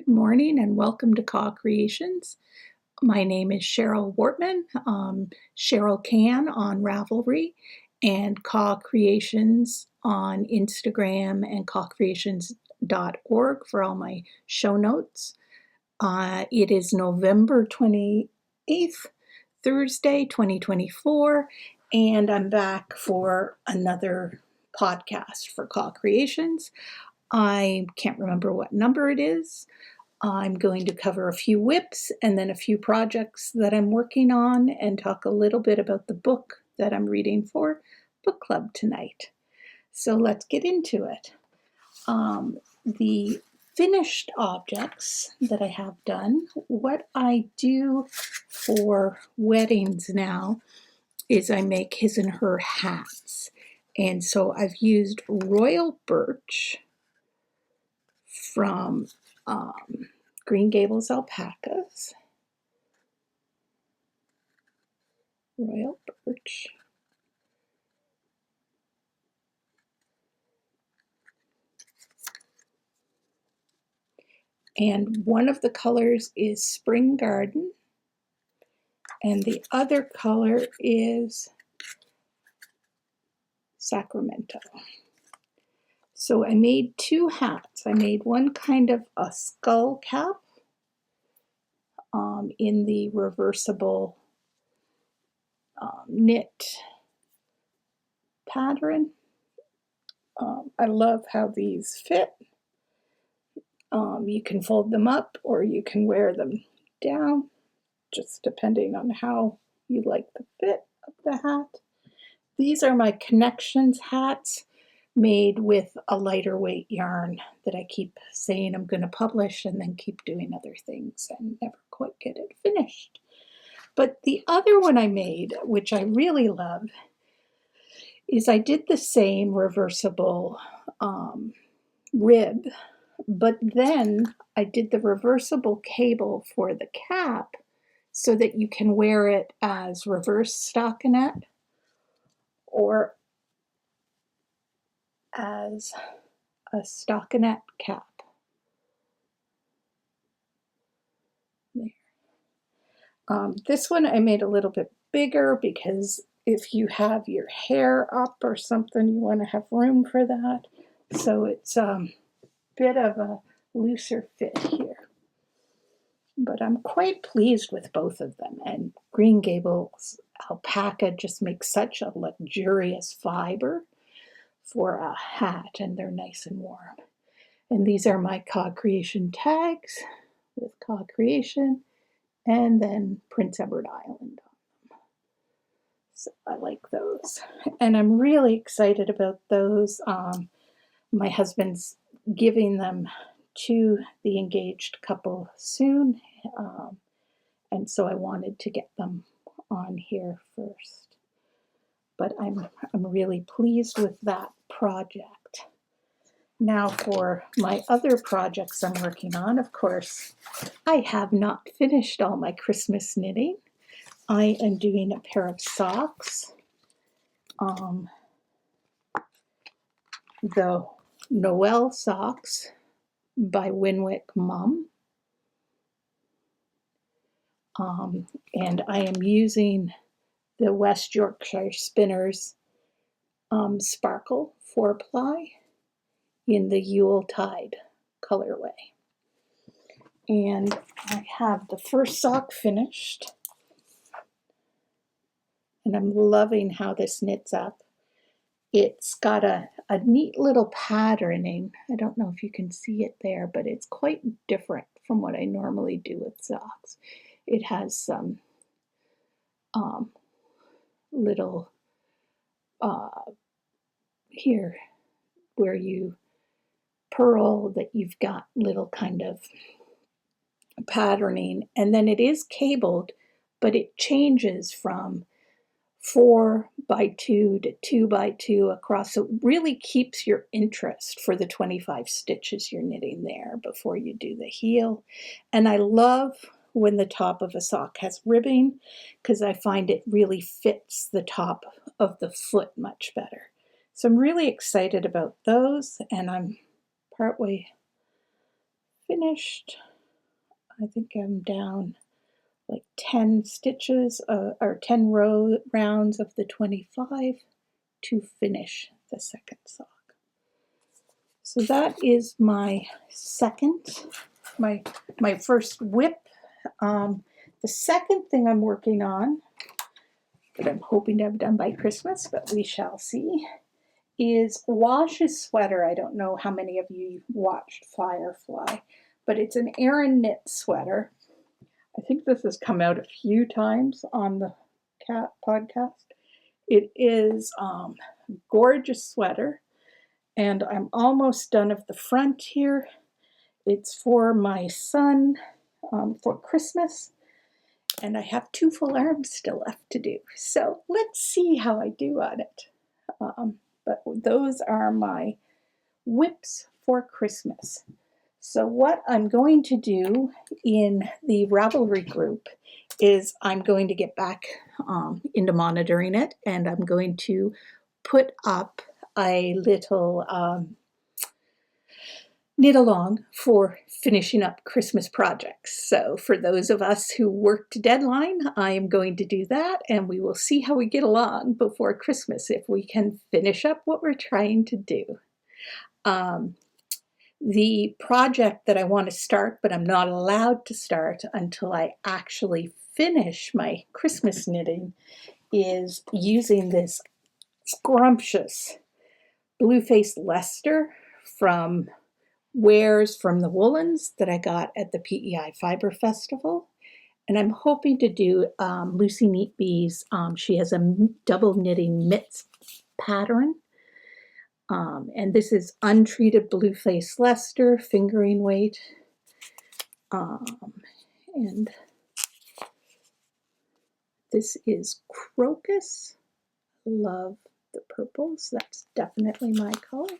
Good morning and welcome to Creations. My name is Cheryl Wortman, Cheryl Can on Ravelry, and Creations on Instagram and cawcreations.org for all my show notes. It is November 28th, Thursday, 2024, and I'm back for another podcast for Creations. I can't remember what number it is. I'm going to cover a few whips and then a few projects that I'm working on and talk a little bit about the book that I'm reading for book club tonight. So let's get into it. The finished objects that I have done, what I do for weddings now is I make his and her hats. And so I've used royal birch from Green Gables alpacas, royal birch, and one of the colors is Spring Garden, and the other color is Sacramento. So I made two hats. I made one kind of a skull cap in the reversible knit pattern. I love how these fit. You can fold them up or you can wear them down, just depending on how you like the fit of the hat. These are my Connections hats made with a lighter weight yarn that I keep saying I'm going to publish and then keep doing other things and never quite get it finished. But the other one I made, which I really love, is I did the same reversible rib, but then I did the reversible cable for the cap so that you can wear it as reverse stockinette or as a stockinette cap. There. This one I made a little bit bigger because if you have your hair up or something, you want to have room for that. So it's a bit of a looser fit here. But I'm quite pleased with both of them. And Green Gables alpaca just makes such a luxurious fiber for a hat, and they're nice and warm. And these are my Creation tags with Creation and then Prince Edward Island on them. So I like those. And I'm really excited about those. My husband's giving them to the engaged couple soon. And so I wanted to get them on here first. But I'm really pleased with that project. Now for my other projects I'm working on, of course, I have not finished all my Christmas knitting. I am doing a pair of socks. The Noel socks by Winwick Mum. And I am using the West Yorkshire Spinners Sparkle 4-ply in the Yuletide colorway. And I have the first sock finished. And I'm loving how this knits up. It's got a neat little patterning. I don't know if you can see it there, but it's quite different from what I normally do with socks. It has some little here where you purl that you've got little kind of patterning, and then it is cabled, but it changes from 4x2 to 2x2 across. So it really keeps your interest for the 25 stitches you're knitting there before you do the heel. And I love when the top of a sock has ribbing because I find it really fits the top of the foot much better. So I'm really excited about those, and I'm partway finished. I think I'm down like 10 stitches or 10 rounds of the 25 to finish the second sock. So that is my my first whip. The second thing I'm working on, that I'm hoping to have done by Christmas, but we shall see, is Wash's sweater. I don't know how many of you watched Firefly, but it's an Erin knit sweater. I think this has come out a few times on the Cat podcast. It is a gorgeous sweater, and I'm almost done of the front here. It's for my son for Christmas, and I have 2 full arms still left to do. So let's see how I do on it. But those are my whips for Christmas. So what I'm going to do in the Ravelry group is I'm going to get back into monitoring it, and I'm going to put up a little knit along for finishing up Christmas projects. So for those of us who work to deadline, I am going to do that, and we will see how we get along before Christmas, if we can finish up what we're trying to do. The project that I want to start, but I'm not allowed to start until I actually finish my Christmas knitting, is using this scrumptious blue-faced Leicester from wares from the woolens that I got at the PEI Fiber Festival. And I'm hoping to do Lucy Neat Bees. She has a double knitting mitts pattern. And this is untreated blue-faced Leicester, fingering weight. And this is Crocus. Love the purples. That's definitely my color.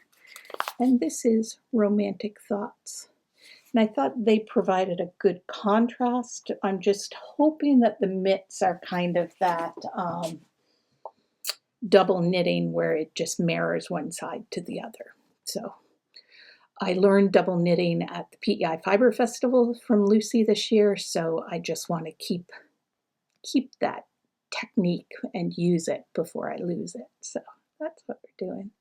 And this is Romantic Thoughts. And I thought they provided a good contrast. I'm just hoping that the mitts are kind of that double knitting where it just mirrors one side to the other. So I learned double knitting at the PEI Fiber Festival from Lucy this year, so I just want to keep that technique and use it before I lose it. So that's what we're doing.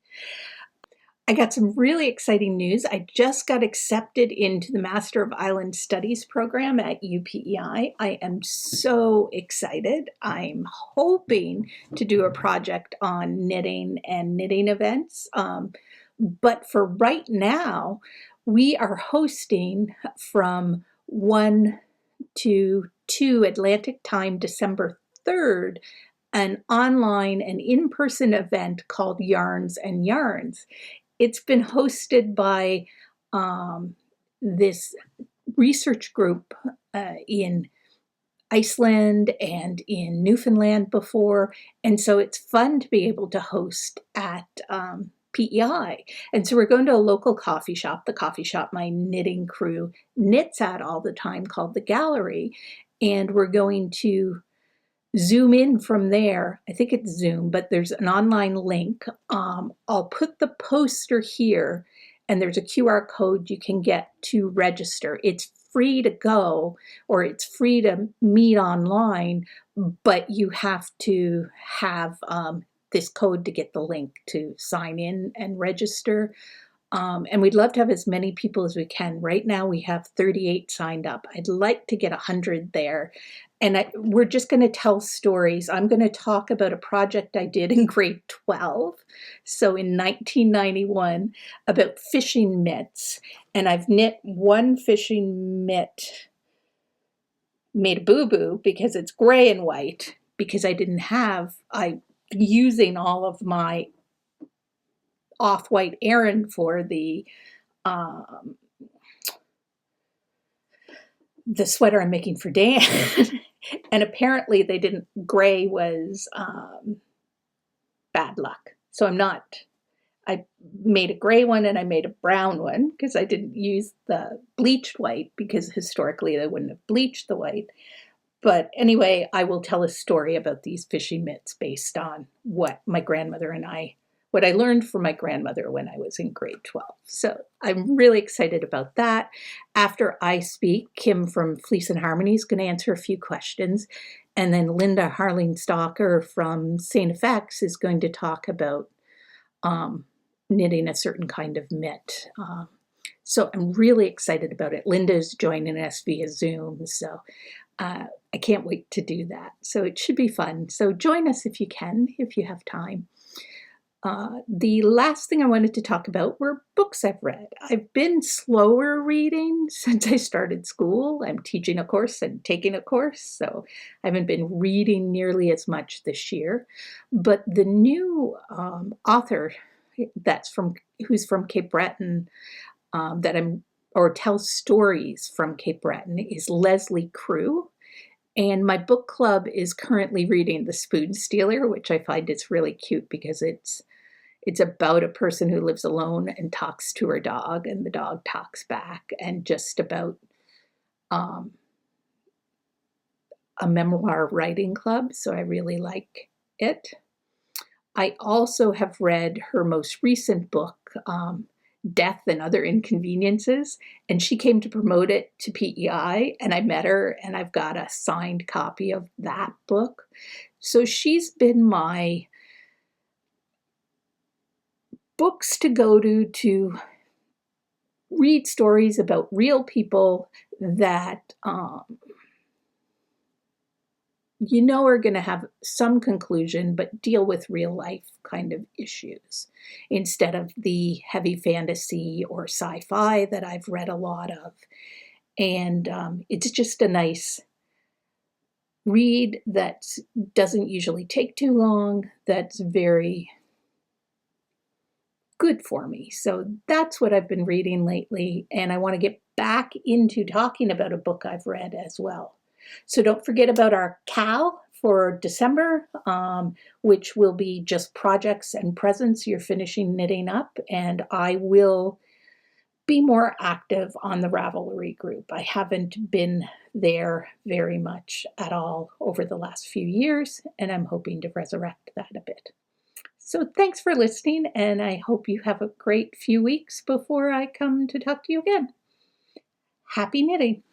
I got some really exciting news. I just got accepted into the Master of Island Studies program at UPEI. I am so excited. I'm hoping to do a project on knitting and knitting events. But for right now, we are hosting from 1 to 2 Atlantic time, December 3rd, an online and in-person event called Yarns and Yarns. It's been hosted by this research group in Iceland and in Newfoundland before, and so it's fun to be able to host at PEI. And so we're going to a local coffee shop, the coffee shop my knitting crew knits at all the time, called The Gallery, and we're going to Zoom in from there. I think it's Zoom, but there's an online link. I'll put the poster here, and there's a QR code you can get to register. It's free to go, or it's free to meet online, but you have to have this code to get the link to sign in and register. And we'd love to have as many people as we can. Right now we have 38 signed up. I'd like to get 100 there. And we're just going to tell stories. I'm going to talk about a project I did in grade 12. So in 1991, about fishing mitts. And I've knit one fishing mitt, made a boo-boo because it's gray and white, because I'm using all of my off-white Erin for the sweater I'm making for Dan. And apparently gray was bad luck. So I made a gray one and I made a brown one because I didn't use the bleached white, because historically they wouldn't have bleached the white. But anyway, I will tell a story about these fishing mitts based on what my grandmother and I what I learned from my grandmother when I was in grade 12. So I'm really excited about that. After I speak, Kim from Fleece and Harmony is going to answer a few questions. And then Linda Harling Stalker from St. Effects is going to talk about knitting a certain kind of mitt. So I'm really excited about it. Linda's joining us via Zoom, so I can't wait to do that. So it should be fun. So join us if you can, if you have time. The last thing I wanted to talk about were books I've read. I've been slower reading since I started school. I'm teaching a course and taking a course, so I haven't been reading nearly as much this year. But the new author who's from Cape Breton or tells stories from Cape Breton is Leslie Crew. And my book club is currently reading The Spoon Stealer, which I find is really cute because it's about a person who lives alone and talks to her dog, and the dog talks back, and just about a memoir writing club. So I really like it. I also have read her most recent book, Death and Other Inconveniences, and she came to promote it to PEI, and I met her, and I've got a signed copy of that book. So she's been my books to go to read stories about real people that are going to have some conclusion, but deal with real life kind of issues instead of the heavy fantasy or sci-fi that I've read a lot of. And it's just a nice read that doesn't usually take too long, that's very good for me. So that's what I've been reading lately, and I want to get back into talking about a book I've read as well. So don't forget about our CAL for December, which will be just projects and presents you're finishing knitting up, and I will be more active on the Ravelry group. I haven't been there very much at all over the last few years, and I'm hoping to resurrect that a bit. So thanks for listening, and I hope you have a great few weeks before I come to talk to you again. Happy knitting!